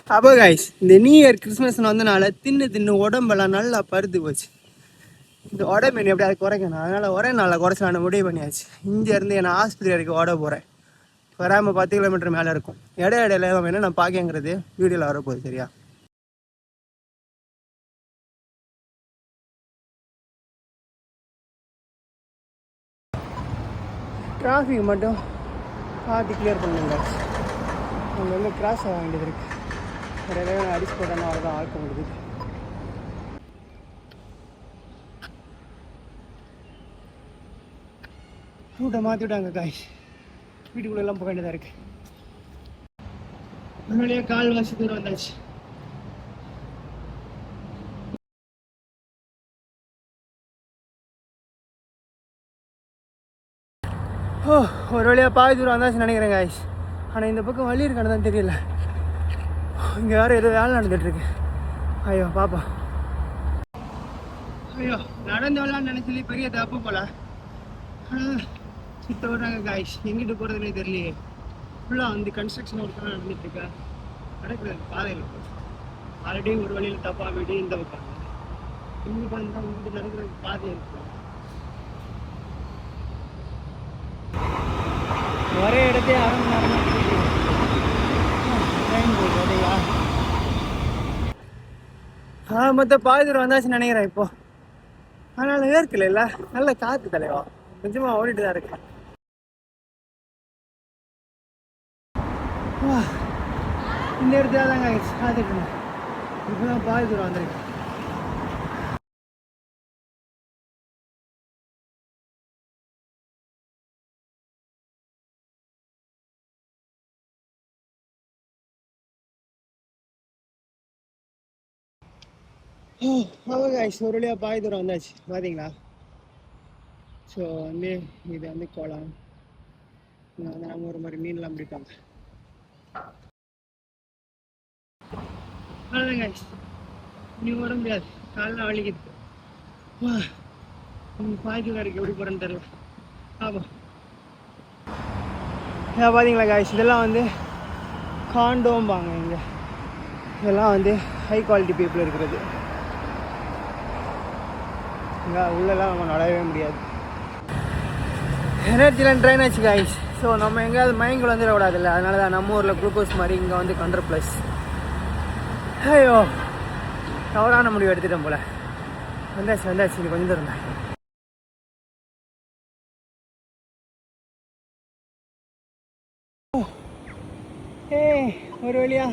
அப்போ கைஸ் இந்த new year Christmas வந்தனால தின்னு உடம்பெல்லாம் நல்லா பருத்து போச்சு. இந்த உடம்பு என்ன எப்படி அதை குறைக்கணும், அதனால் ஒரே நாளில் குறைச்சலான்னு முடிவு பண்ணியாச்சு. இங்கேருந்து என்ன ஆஸ்பத்திரி வரைக்கும் ஓட போகிறேன். வராமல் 10 கிலோமீட்டர் மேலே இருக்கும். இடையில வேணும் நான் பார்க்கங்கிறது வீடியோவில் வரப்போகுது. சரியா? டிராஃபிக் மட்டும் பார்த்து கிளியர் பண்ணுங்க. அங்கே வந்து கிராஸ் ஆக வேண்டியது இருக்குது. வேறு அடிச்சு போட்டோன்னா அவ்வளோதான் ஆக்க முடியுது. ரூட்டை மாற்றி விட்டாங்க காய். வீட்டுக்குள்ளெல்லாம் போக வேண்டியதாக இருக்குது. முன்னாடியே கால் வாசி தூரம் வந்தாச்சு. ஒரு வழியாக பாதி தூரம் வந்தாச்சு நினைக்கிறேன் காய்ஸ். ஆனால் இந்த பக்கம் வழி இருக்கான்னு தான் தெரியல. இங்கே வேறு ஏதோ வேலை நடந்துகிட்ருக்கு. ஐயோ பாப்பா, ஐயோ நடந்து வரலான்னு நினைச்சலி பெரிய தப்பு போல. சுத்த விடுறாங்க காய்ஸ். எங்கிட்டு போகிறதுனே தெரியலையே. ஃபுல்லாக வந்து கன்ஸ்ட்ரக்ஷன் ஒர்க் நடந்துட்டுருக்கா. நடக்கிறது பாதையில் ஆல்ரெடி ஒரு வழியில் தப்பாக போயிட்டு இந்த பக்கம் இங்கிட்டு வந்து இங்கிட்டு நடக்கிறது பாதை இருக்கு. ஒரே இடத்தையே மொத்த பாதி தூரம் வந்தாச்சுன்னு நினைக்கிறேன் இப்போ. அதனால ஏற்கல இல்லை, நல்ல காற்று தலைவா, நிஜமாக ஓடிட்டு தான் இருக்கு. இந்த இடத்துல தாங்க காத்துட்டு இப்போதான் பாதி தூரம் வந்திருக்கு. ஒரு வழியாக பாதி தூரம் வந்தாச்சு பார்த்தீங்களா. ஸோ வந்து இது வந்து குளம். வந்து நம்ம ஒரு மாதிரி மீன்லாம் பிடிப்பாங்க. அவ்வளோதாங்க, நீ ஓட முடியாது, காலெலாம் வலிக்குது. பாதி தூரம் எப்படி போகிறேன்னு தெரியல. ஆமாம் பார்த்தீங்களா காய்ஸ், இதெல்லாம் வந்து காண்டோம்பாங்க. இங்கே இதெல்லாம் வந்து ஹை குவாலிட்டி பீப்புள் இருக்கிறது. இங்கே உள்ளெல்லாம் நம்ம நடவே முடியாது. எனர்ஜிலாம் ட்ரெயின் ஆச்சு காய்ஸ். ஸோ நம்ம எங்கேயாவது மயங்கள் வந்துடக்கூடாதுல்ல, அதனால தான் நம்ம ஊரில் குளுக்கோஸ் மாதிரி இங்கே வந்து 100+. ஐயோ தவறான முடிவு எடுத்துட்டோம் போல். வந்தாச்சு இது கொஞ்சம் தூரம் தான். ஒரு வழியா